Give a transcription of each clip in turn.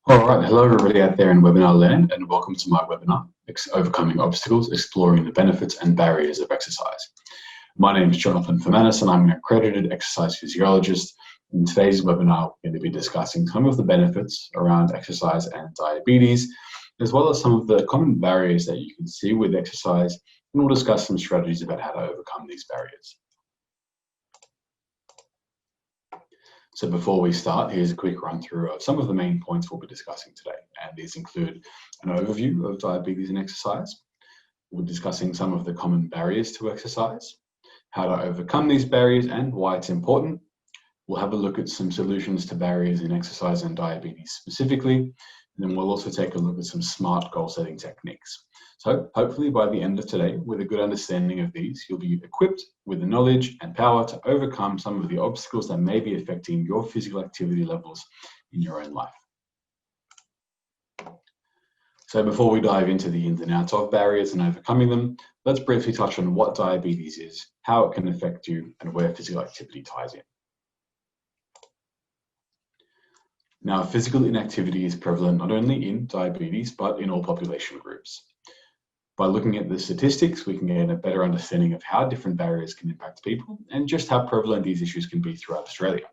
All right, hello everybody out there in webinar land, and welcome to my webinar, Overcoming Obstacles, Exploring the Benefits and Barriers of Exercise. My name is Jonathan Fermanis, and I'm an accredited exercise physiologist. In today's webinar, we're going to be discussing some of the benefits around exercise and diabetes, as well as some of the common barriers that you can see with exercise, and we'll discuss some strategies about how to overcome these barriers. So before we start, here's a quick run through of some of the main points we'll be discussing today. And these include an overview of diabetes and exercise. We're discussing some of the common barriers to exercise, how to overcome these barriers and why it's important. We'll have a look at some solutions to barriers in exercise and diabetes specifically. And then we'll also take a look at some smart goal setting techniques. So hopefully by the end of today, with a good understanding of these, you'll be equipped with the knowledge and power to overcome some of the obstacles that may be affecting your physical activity levels in your own life. So before we dive into the ins and outs of barriers and overcoming them, let's briefly touch on what diabetes is, how it can affect you, and where physical activity ties in. Now, physical inactivity is prevalent not only in diabetes, but in all population groups. By looking at the statistics, we can gain a better understanding of how different barriers can impact people and just how prevalent these issues can be throughout Australia.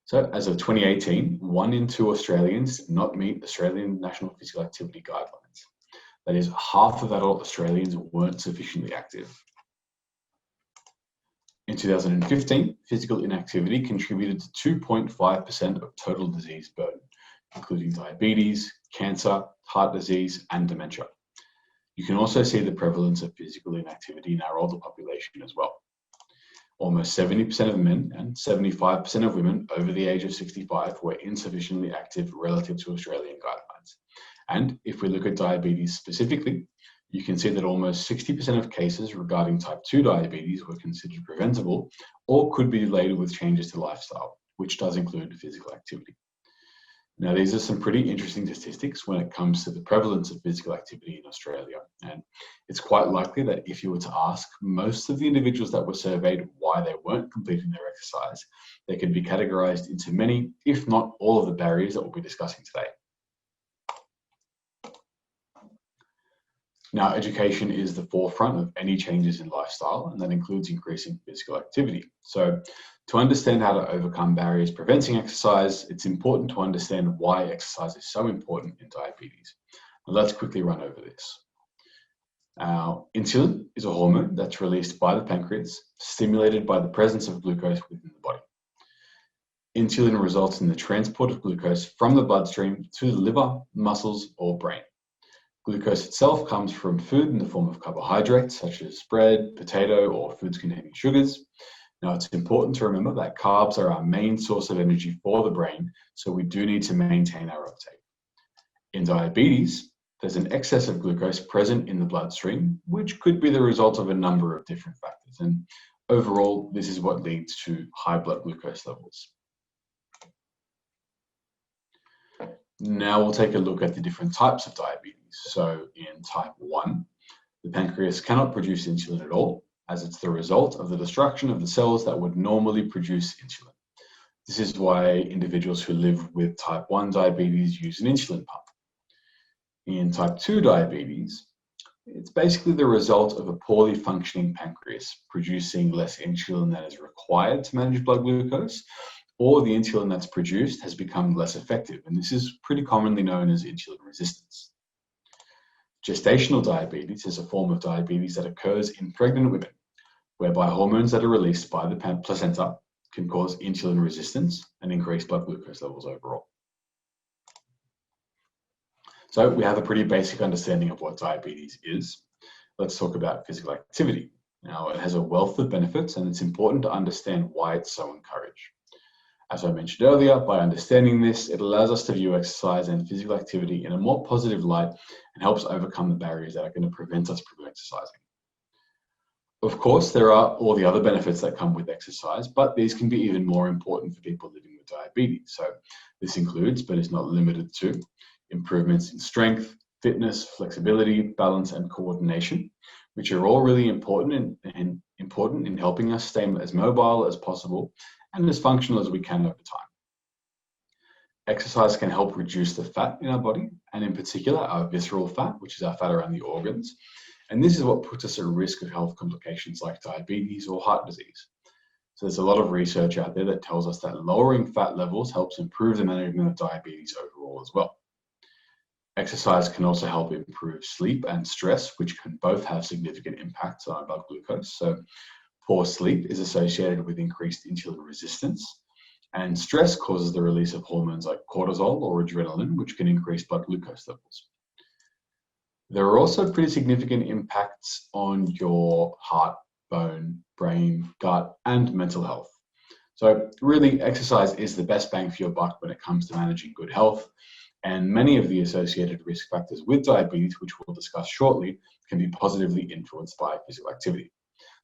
So as of 2018, 1 in 2 Australians did not meet Australian National Physical Activity Guidelines. That is, half of adult Australians weren't sufficiently active. In 2015, physical inactivity contributed to 2.5% of total disease burden, including diabetes, cancer, heart disease, and dementia. You can also see the prevalence of physical inactivity in our older population as well. Almost 70% of men and 75% of women over the age of 65 were insufficiently active relative to Australian guidelines. And if we look at diabetes specifically, you can see that almost 60% of cases regarding type 2 diabetes were considered preventable or could be delayed with changes to lifestyle, which does include physical activity. Now, these are some pretty interesting statistics when it comes to the prevalence of physical activity in Australia. And it's quite likely that if you were to ask most of the individuals that were surveyed why they weren't completing their exercise, they could be categorized into many, if not all of the barriers that we'll be discussing today. Now, education is the forefront of any changes in lifestyle, and that includes increasing physical activity. So to understand how to overcome barriers preventing exercise, it's important to understand why exercise is so important in diabetes. Now, let's quickly run over this. Insulin is a hormone that's released by the pancreas, stimulated by the presence of glucose within the body. Insulin results in the transport of glucose from the bloodstream to the liver, muscles, or brain. Glucose itself comes from food in the form of carbohydrates, such as bread, potato, or foods containing sugars. Now, it's important to remember that carbs are our main source of energy for the brain, so we do need to maintain our uptake. In diabetes, there's an excess of glucose present in the bloodstream, which could be the result of a number of different factors. And overall, this is what leads to high blood glucose levels. Now we'll take a look at the different types of diabetes. So in type 1, the pancreas cannot produce insulin at all, as it's the result of the destruction of the cells that would normally produce insulin. This is why individuals who live with type 1 diabetes use an insulin pump. In type 2 diabetes, it's basically the result of a poorly functioning pancreas producing less insulin than is required to manage blood glucose, or the insulin that's produced has become less effective, and this is pretty commonly known as insulin resistance. Gestational diabetes is a form of diabetes that occurs in pregnant women, whereby hormones that are released by the placenta can cause insulin resistance and increase blood glucose levels overall. So we have a pretty basic understanding of what diabetes is. Let's talk about physical activity. Now, it has a wealth of benefits, and it's important to understand why it's so encouraged. As I mentioned earlier, by understanding this, it allows us to view exercise and physical activity in a more positive light and helps overcome the barriers that are going to prevent us from exercising. Of course, there are all the other benefits that come with exercise, but these can be even more important for people living with diabetes. So this includes, but is not limited to, improvements in strength, fitness, flexibility, balance, and coordination, which are all really important in helping us stay as mobile as possible and as functional as we can over time. Exercise can help reduce the fat in our body, and in particular, our visceral fat, which is our fat around the organs. And this is what puts us at risk of health complications like diabetes or heart disease. So there's a lot of research out there that tells us that lowering fat levels helps improve the management of diabetes overall as well. Exercise can also help improve sleep and stress, which can both have significant impacts on our blood glucose. So poor sleep is associated with increased insulin resistance, and stress causes the release of hormones like cortisol or adrenaline, which can increase blood glucose levels. There are also pretty significant impacts on your heart, bone, brain, gut, and mental health. So really, exercise is the best bang for your buck when it comes to managing good health. And many of the associated risk factors with diabetes, which we'll discuss shortly, can be positively influenced by physical activity.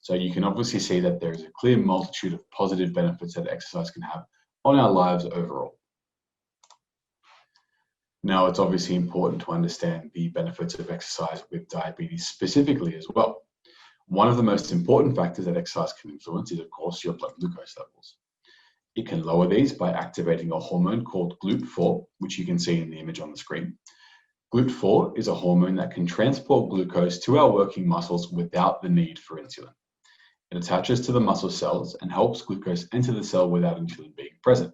So you can obviously see that there is a clear multitude of positive benefits that exercise can have on our lives overall. Now, it's obviously important to understand the benefits of exercise with diabetes specifically as well. One of the most important factors that exercise can influence is, of course, your blood glucose levels. It can lower these by activating a hormone called GLUT4, which you can see in the image on the screen. GLUT4 is a hormone that can transport glucose to our working muscles without the need for insulin. It attaches to the muscle cells and helps glucose enter the cell without insulin being present.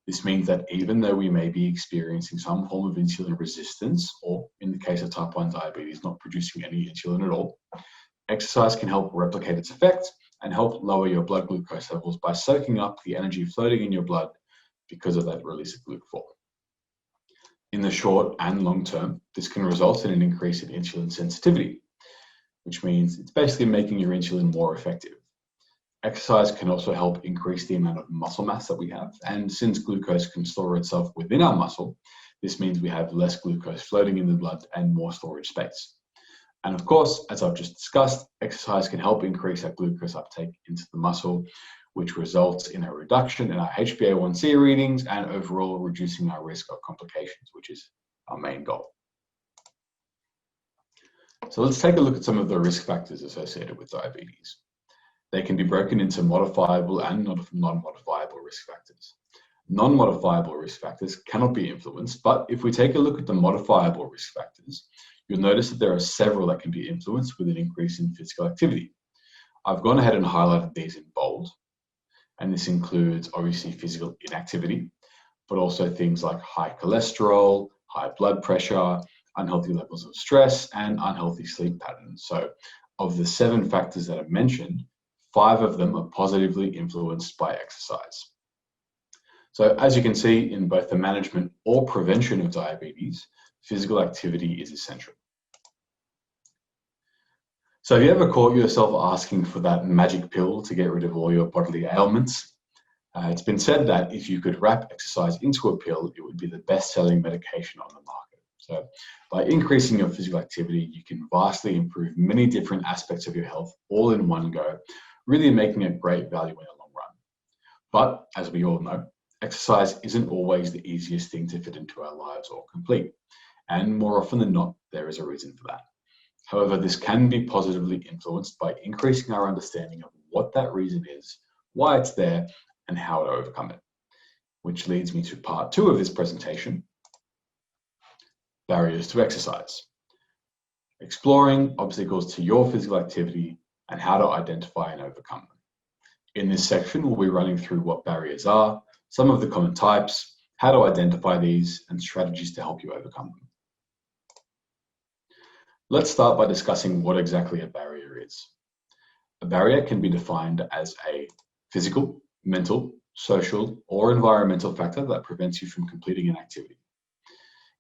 This means that even though we may be experiencing some form of insulin resistance, or in the case of type 1 diabetes, not producing any insulin at all, exercise can help replicate its effects and help lower your blood glucose levels by soaking up the energy floating in your blood because of that release of GLUT4. In the short and long term, this can result in an increase in insulin sensitivity, which means it's basically making your insulin more effective. Exercise can also help increase the amount of muscle mass that we have, and since glucose can store itself within our muscle, this means we have less glucose floating in the blood and more storage space. And of course, as I've just discussed, exercise can help increase our glucose uptake into the muscle, which results in a reduction in our HbA1c readings and overall reducing our risk of complications, which is our main goal. So let's take a look at some of the risk factors associated with diabetes. They can be broken into modifiable and non-modifiable risk factors. Non-modifiable risk factors cannot be influenced, but if we take a look at the modifiable risk factors, you'll notice that there are several that can be influenced with an increase in physical activity. I've gone ahead and highlighted these in bold, and this includes obviously physical inactivity, but also things like high cholesterol, high blood pressure, unhealthy levels of stress, and unhealthy sleep patterns. So of the 7 factors that I've mentioned, 5 of them are positively influenced by exercise. So as you can see, in both the management or prevention of diabetes, physical activity is essential. So have you ever caught yourself asking for that magic pill to get rid of all your bodily ailments? It's been said that if you could wrap exercise into a pill, it would be the best-selling medication on the market. So by increasing your physical activity, you can vastly improve many different aspects of your health all in one go, really making it great value in the long run. But as we all know, exercise isn't always the easiest thing to fit into our lives or complete. And more often than not, there is a reason for that. However, this can be positively influenced by increasing our understanding of what that reason is, why it's there, and how to overcome it. Which leads me to part 2 of this presentation, barriers to exercise. Exploring obstacles to your physical activity and how to identify and overcome them. In this section, we'll be running through what barriers are, some of the common types, how to identify these, and strategies to help you overcome them. Let's start by discussing what exactly a barrier is. A barrier can be defined as a physical, mental, social, or environmental factor that prevents you from completing an activity.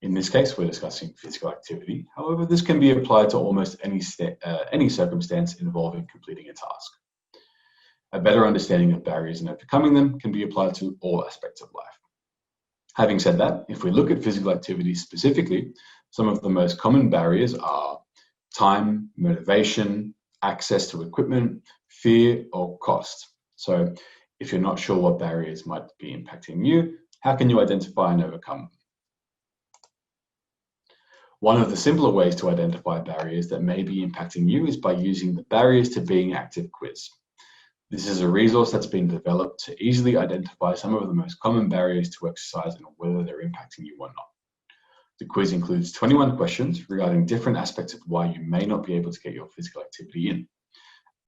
In this case, we're discussing physical activity. However, this can be applied to almost any circumstance involving completing a task. A better understanding of barriers and overcoming them can be applied to all aspects of life. Having said that, if we look at physical activity specifically, some of the most common barriers are time, motivation, access to equipment, fear, or cost. So if you're not sure what barriers might be impacting you, how can you identify and overcome them? One of the simpler ways to identify barriers that may be impacting you is by using the Barriers to Being Active quiz. This is a resource that's been developed to easily identify some of the most common barriers to exercise and whether they're impacting you or not. The quiz includes 21 questions regarding different aspects of why you may not be able to get your physical activity in.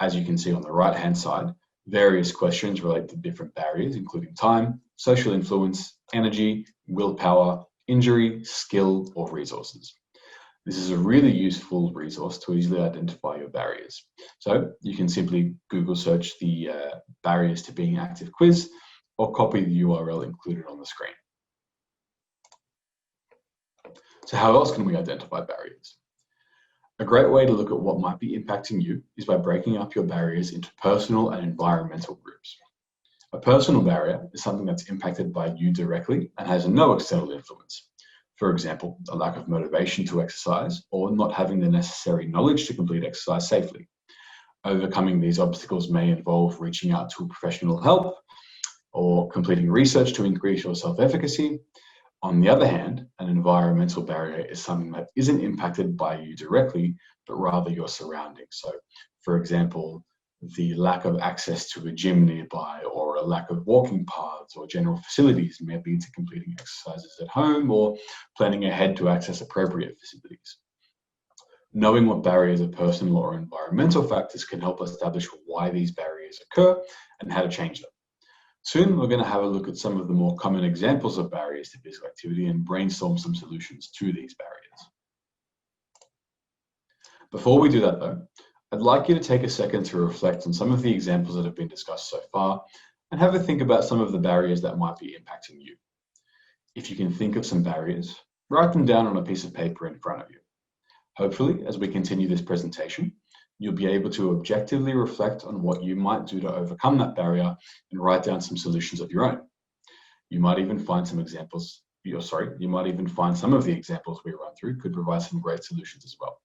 As you can see on the right-hand side, various questions relate to different barriers, including time, social influence, energy, willpower, injury, skill, or resources. This is a really useful resource to easily identify your barriers. So you can simply Google search the barriers to being active quiz or copy the URL included on the screen. So how else can we identify barriers? A great way to look at what might be impacting you is by breaking up your barriers into personal and environmental groups. A personal barrier is something that's impacted by you directly and has no external influence. For example, a lack of motivation to exercise or not having the necessary knowledge to complete exercise safely. Overcoming these obstacles may involve reaching out to professional help or completing research to increase your self-efficacy. On the other hand, an environmental barrier is something that isn't impacted by you directly, but rather your surroundings. So, for example, the lack of access to a gym nearby or a lack of walking paths or general facilities may lead to completing exercises at home or planning ahead to access appropriate facilities. Knowing what barriers are personal or environmental factors can help establish why these barriers occur and how to change them. Soon, we're going to have a look at some of the more common examples of barriers to physical activity and brainstorm some solutions to these barriers. Before we do that though, I'd like you to take a second to reflect on some of the examples that have been discussed so far and have a think about some of the barriers that might be impacting you. If you can think of some barriers, write them down on a piece of paper in front of you. Hopefully, as we continue this presentation, you'll be able to objectively reflect on what you might do to overcome that barrier and write down some solutions of your own. You might even find some examples, you might even find some of the examples we run through could provide some great solutions as well.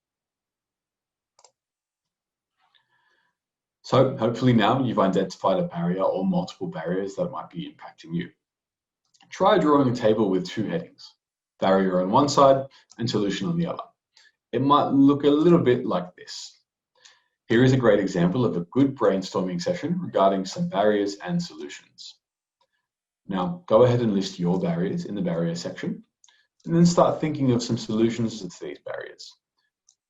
So hopefully now you've identified a barrier or multiple barriers that might be impacting you. Try drawing a table with two headings, barrier on one side and solution on the other. It might look a little bit like this. Here is a great example of a good brainstorming session regarding some barriers and solutions. Now, go ahead and list your barriers in the barrier section, and then start thinking of some solutions to these barriers.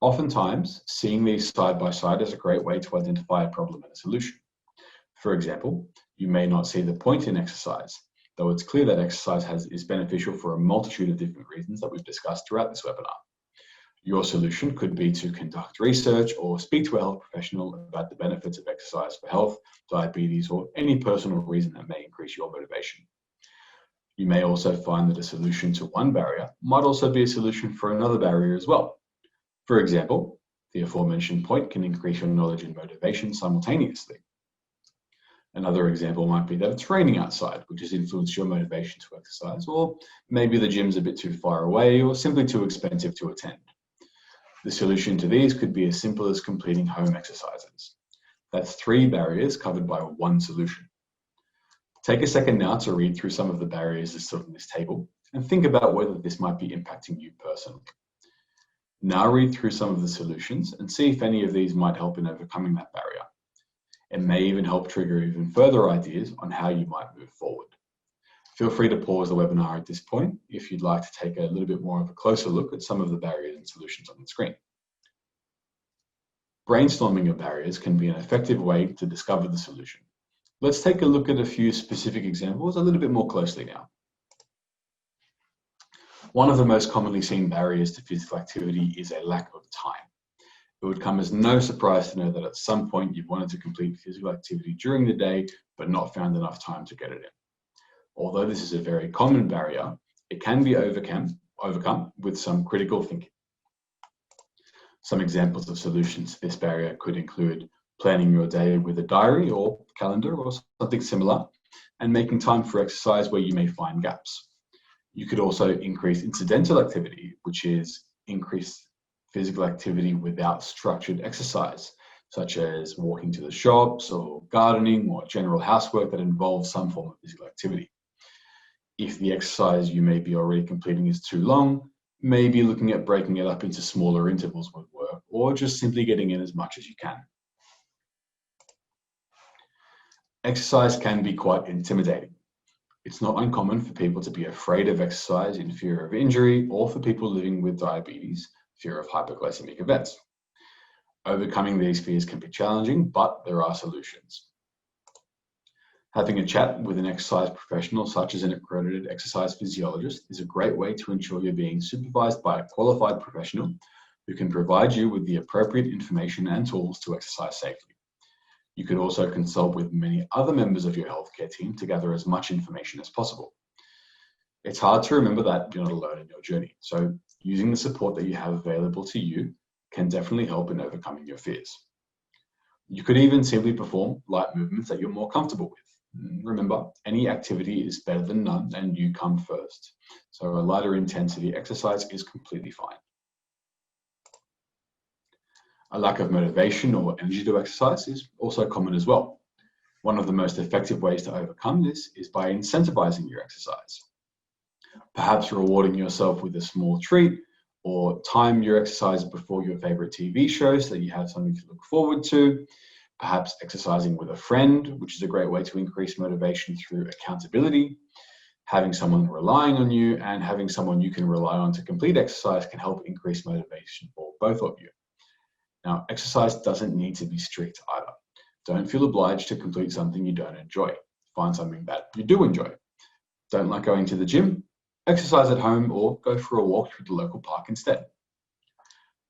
Oftentimes, seeing these side by side is a great way to identify a problem and a solution. For example, you may not see the point in exercise, though it's clear that exercise is beneficial for a multitude of different reasons that we've discussed throughout this webinar. Your solution could be to conduct research or speak to a health professional about the benefits of exercise for health, diabetes, or any personal reason that may increase your motivation. You may also find that a solution to one barrier might also be a solution for another barrier as well. For example, the aforementioned point can increase your knowledge and motivation simultaneously. Another example might be that it's raining outside, which has influenced your motivation to exercise, or maybe the gym's a bit too far away or simply too expensive to attend. The solution to these could be as simple as completing home exercises. That's 3 barriers covered by one solution. Take a second now to read through some of the barriers listed on this table and think about whether this might be impacting you personally. Now read through some of the solutions and see if any of these might help in overcoming that barrier. It may even help trigger even further ideas on how you might move forward. Feel free to pause the webinar at this point if you'd like to take a little bit more of a closer look at some of the barriers and solutions on the screen. Brainstorming your barriers can be an effective way to discover the solution. Let's take a look at a few specific examples a little bit more closely now. One of the most commonly seen barriers to physical activity is a lack of time. It would come as no surprise to know that at some point you've wanted to complete physical activity during the day, but not found enough time to get it in. Although this is a very common barrier, it can be overcome with some critical thinking. Some examples of solutions to this barrier could include planning your day with a diary or calendar or something similar, and making time for exercise where you may find gaps. You could also increase incidental activity, which is increased physical activity without structured exercise, such as walking to the shops or gardening or general housework that involves some form of physical activity. If the exercise you may be already completing is too long, maybe looking at breaking it up into smaller intervals would work, or just simply getting in as much as you can. Exercise can be quite intimidating. It's not uncommon for people to be afraid of exercise in fear of injury, or for people living with diabetes, fear of hypoglycemic events. Overcoming these fears can be challenging, but there are solutions. Having a chat with an exercise professional, such as an accredited exercise physiologist, is a great way to ensure you're being supervised by a qualified professional who can provide you with the appropriate information and tools to exercise safely. You could also consult with many other members of your healthcare team to gather as much information as possible. It's hard to remember that you're not alone in your journey, so using the support that you have available to you can definitely help in overcoming your fears. You could even simply perform light movements that you're more comfortable with. Remember, any activity is better than none, and you come first. So a lighter intensity exercise is completely fine. A lack of motivation or energy to exercise is also common as well. One of the most effective ways to overcome this is by incentivizing your exercise. Perhaps rewarding yourself with a small treat, or time your exercise before your favorite TV show so that you have something to look forward to. Perhaps exercising with a friend, which is a great way to increase motivation through accountability. Having someone relying on you and having someone you can rely on to complete exercise can help increase motivation for both of you. Now, exercise doesn't need to be strict either. Don't feel obliged to complete something you don't enjoy. Find something that you do enjoy. Don't like going to the gym? Exercise at home or go for a walk through the local park instead.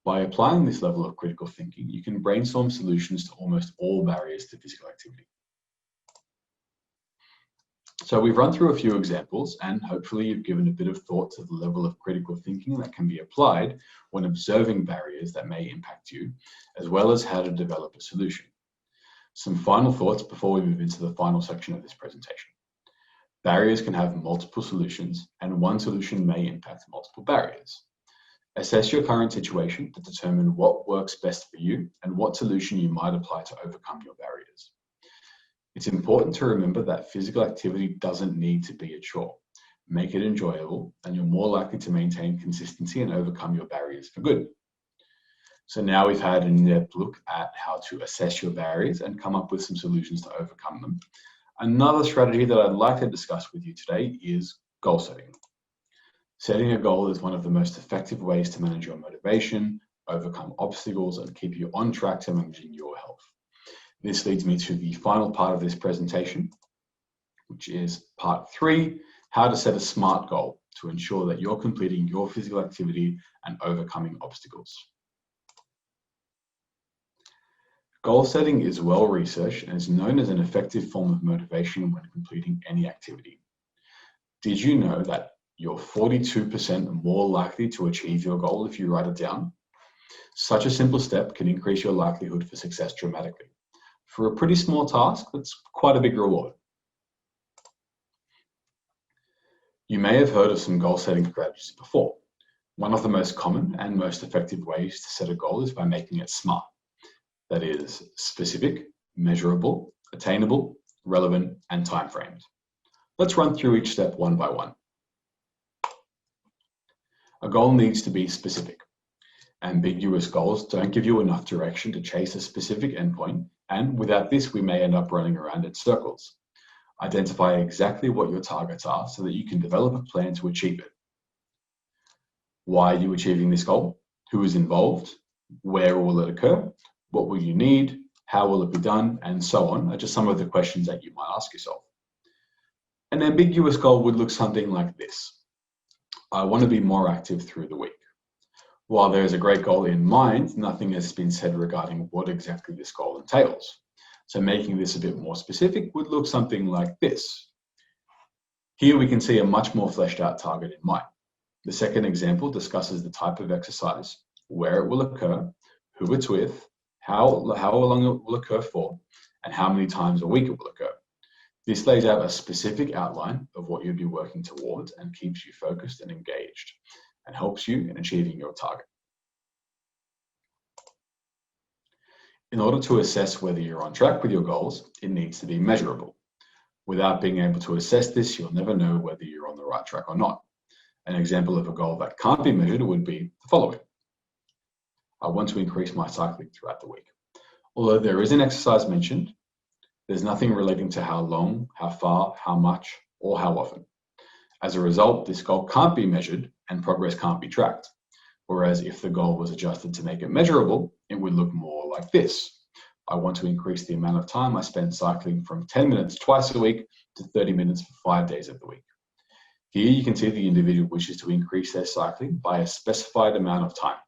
By applying this level of critical thinking, you can brainstorm solutions to almost all barriers to physical activity. So we've run through a few examples, and hopefully you've given a bit of thought to the level of critical thinking that can be applied when observing barriers that may impact you, as well as how to develop a solution. Some final thoughts before we move into the final section of this presentation. Barriers can have multiple solutions, and one solution may impact multiple barriers. Assess your current situation to determine what works best for you and what solution you might apply to overcome your barriers. It's important to remember that physical activity doesn't need to be a chore. Make it enjoyable, and you're more likely to maintain consistency and overcome your barriers for good. So now we've had an in-depth look at how to assess your barriers and come up with some solutions to overcome them. Another strategy that I'd like to discuss with you today is goal setting. Setting a goal is one of the most effective ways to manage your motivation, overcome obstacles, and keep you on track to managing your health. This leads me to the final part of this presentation, which is part 3, how to set a SMART goal to ensure that you're completing your physical activity and overcoming obstacles. Goal setting is well researched and is known as an effective form of motivation when completing any activity. Did you know that you're 42% more likely to achieve your goal if you write it down? Such a simple step can increase your likelihood for success dramatically. For a pretty small task, that's quite a big reward. You may have heard of some goal setting strategies before. One of the most common and most effective ways to set a goal is by making it SMART. That is specific, measurable, attainable, relevant, and time-framed. Let's run through each step one by one. A goal needs to be specific. Ambiguous goals don't give you enough direction to chase a specific endpoint, and without this, we may end up running around in circles. Identify exactly what your targets are so that you can develop a plan to achieve it. Why are you achieving this goal? Who is involved? Where will it occur? What will you need? How will it be done? And so on are just some of the questions that you might ask yourself. An ambiguous goal would look something like this. I want to be more active through the week. While there is a great goal in mind, nothing has been said regarding what exactly this goal entails. So making this a bit more specific would look something like this. Here we can see a much more fleshed out target in mind. The second example discusses the type of exercise, where it will occur, who it's with, how long it will occur for, and how many times a week it will occur. This lays out a specific outline of what you'll be working towards and keeps you focused and engaged, and helps you in achieving your target. In order to assess whether you're on track with your goals, it needs to be measurable. Without being able to assess this, you'll never know whether you're on the right track or not. An example of a goal that can't be measured would be the following. I want to increase my cycling throughout the week. Although there is an exercise mentioned, There's nothing relating to how long, how far, how much, or how often. As a result, this goal can't be measured and progress can't be tracked. Whereas if the goal was adjusted to make it measurable, it would look more like this. I want to increase the amount of time I spend cycling from 10 minutes twice a week to 30 minutes for 5 days of the week. Here you can see the individual wishes to increase their cycling by a specified amount of time.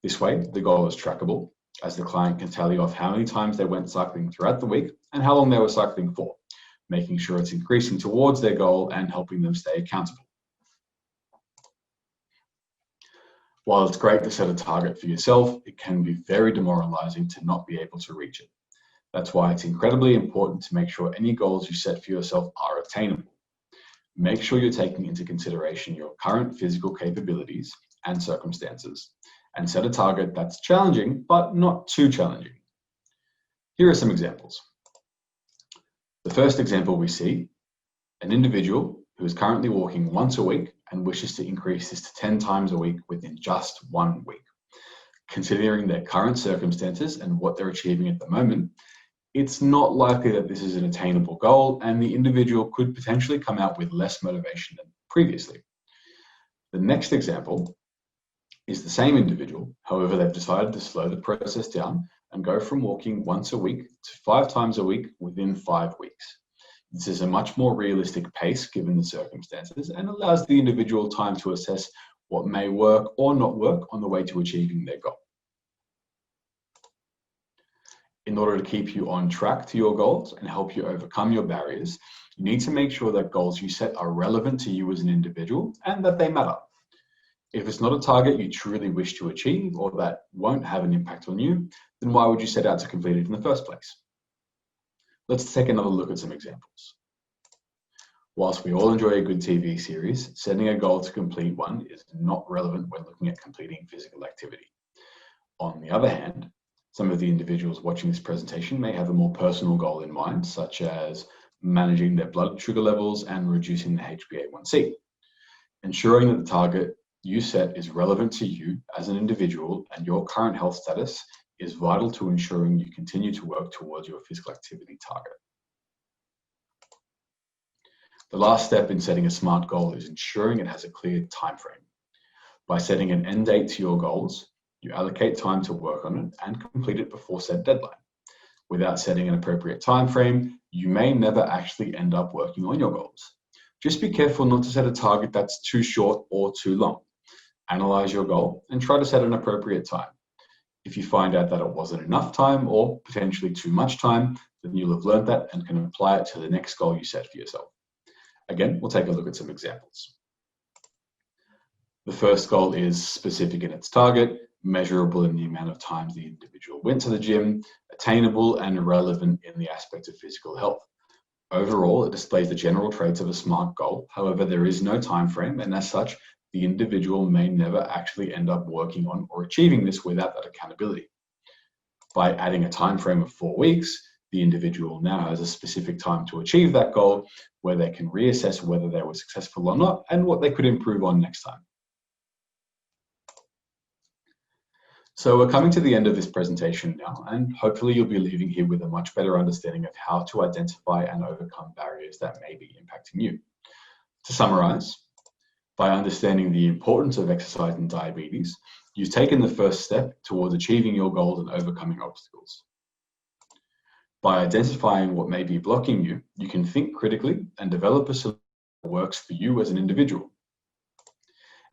This way, the goal is trackable, as the client can tally off how many times they went cycling throughout the week and how long they were cycling for, making sure it's increasing towards their goal and helping them stay accountable. While it's great to set a target for yourself, it can be very demoralizing to not be able to reach it. That's why it's incredibly important to make sure any goals you set for yourself are attainable. Make sure you're taking into consideration your current physical capabilities and circumstances, and set a target that's challenging, but not too challenging. Here are some examples. The first example we see, an individual who is currently walking once a week and wishes to increase this to 10 times a week within just 1 week. Considering their current circumstances and what they're achieving at the moment, it's not likely that this is an attainable goal, and the individual could potentially come out with less motivation than previously. The next example is the same individual, however, they've decided to slow the process down and go from walking once a week to 5 times a week within 5 weeks. This is a much more realistic pace given the circumstances and allows the individual time to assess what may work or not work on the way to achieving their goal. In order to keep you on track to your goals and help you overcome your barriers, you need to make sure that goals you set are relevant to you as an individual and that they matter. If it's not a target you truly wish to achieve or that won't have an impact on you, then why would you set out to complete it in the first place? Let's take another look at some examples. Whilst we all enjoy a good TV series, setting a goal to complete one is not relevant when looking at completing physical activity. On the other hand, some of the individuals watching this presentation may have a more personal goal in mind, such as managing their blood sugar levels and reducing the HbA1c. Ensuring that the target you set is relevant to you as an individual and your current health status is vital to ensuring you continue to work towards your physical activity target. The last step in setting a SMART goal is ensuring it has a clear time frame. By setting an end date to your goals, you allocate time to work on it and complete it before said deadline. Without setting an appropriate time frame, you may never actually end up working on your goals. Just be careful not to set a target that's too short or too long. Analyze your goal and try to set an appropriate time. If you find out that it wasn't enough time or potentially too much time, then you'll have learned that and can apply it to the next goal you set for yourself. Again, we'll take a look at some examples. The first goal is specific in its target, measurable in the amount of times the individual went to the gym, attainable and relevant in the aspect of physical health. Overall, it displays the general traits of a SMART goal. However, there is no time frame, and as such, the individual may never actually end up working on or achieving this without that accountability. By adding a time frame of 4 weeks, the individual now has a specific time to achieve that goal, where they can reassess whether they were successful or not and what they could improve on next time. So we're coming to the end of this presentation now, and hopefully you'll be leaving here with a much better understanding of how to identify and overcome barriers that may be impacting you. To summarize, by understanding the importance of exercise and diabetes, you've taken the first step towards achieving your goals and overcoming obstacles. By identifying what may be blocking you, you can think critically and develop a solution that works for you as an individual.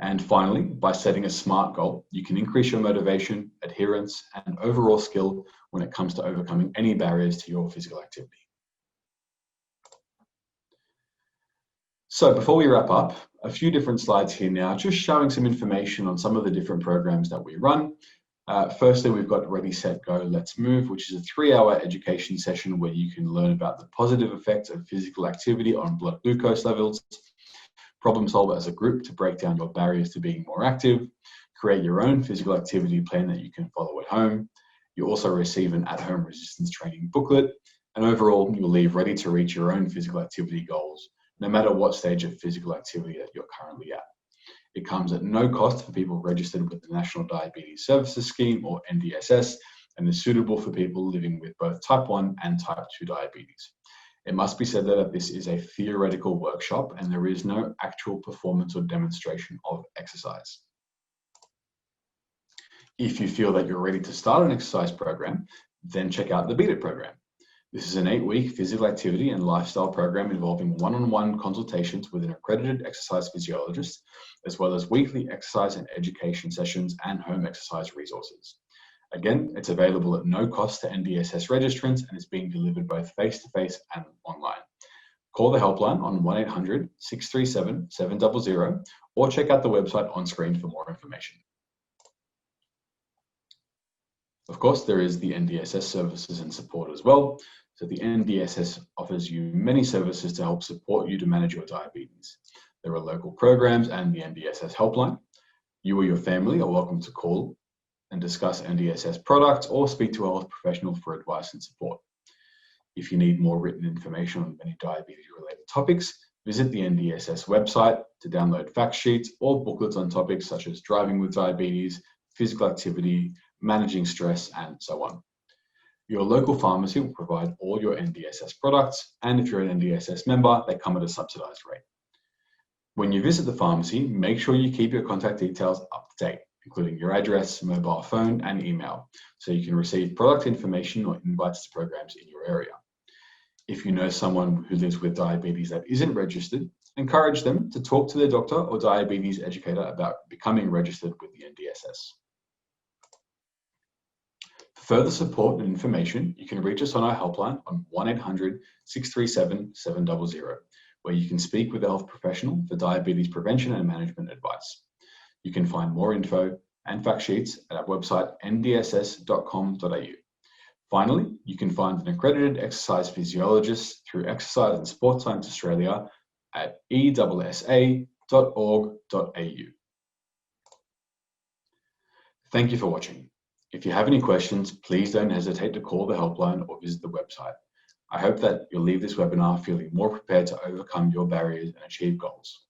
And finally, by setting a SMART goal, you can increase your motivation, adherence, and overall skill when it comes to overcoming any barriers to your physical activity. So before we wrap up, a few different slides here now, just showing some information on some of the different programs that we run. Firstly, we've got Ready, Set, Go, Let's Move, which is a 3-hour education session where you can learn about the positive effects of physical activity on blood glucose levels, problem solve as a group to break down your barriers to being more active, create your own physical activity plan that you can follow at home. You also receive an at-home resistance training booklet, and overall, you'll leave ready to reach your own physical activity goals, no matter what stage of physical activity that you're currently at. It comes at no cost for people registered with the National Diabetes Services Scheme, or NDSS, and is suitable for people living with both type 1 and type 2 diabetes. It must be said that this is a theoretical workshop and there is no actual performance or demonstration of exercise. If you feel that you're ready to start an exercise program, then check out the Beat It program. This is an 8-week physical activity and lifestyle program involving one-on-one consultations with an accredited exercise physiologist, as well as weekly exercise and education sessions and home exercise resources. Again, it's available at no cost to NDSS registrants and is being delivered both face-to-face and online. Call the helpline on 1-800-637-700 or check out the website on screen for more information. Of course, there is the NDSS services and support as well. So the NDSS offers you many services to help support you to manage your diabetes. There are local programs and the NDSS helpline. You or your family are welcome to call and discuss NDSS products or speak to a health professional for advice and support. If you need more written information on many diabetes-related topics, visit the NDSS website to download fact sheets or booklets on topics such as driving with diabetes, physical activity, managing stress, and so on. Your local pharmacy will provide all your NDSS products, and if you're an NDSS member, they come at a subsidized rate. When you visit the pharmacy, make sure you keep your contact details up to date, including your address, mobile phone, and email, so you can receive product information or invites to programs in your area. If you know someone who lives with diabetes that isn't registered, encourage them to talk to their doctor or diabetes educator about becoming registered with the NDSS. For further support and information, you can reach us on our helpline on 1-800-637-700, where you can speak with a health professional for diabetes prevention and management advice. You can find more info and fact sheets at our website ndss.com.au. Finally, you can find an accredited exercise physiologist through Exercise and Sport Science Australia at essa.org.au. Thank you for watching. If you have any questions, please don't hesitate to call the helpline or visit the website. I hope that you'll leave this webinar feeling more prepared to overcome your barriers and achieve goals.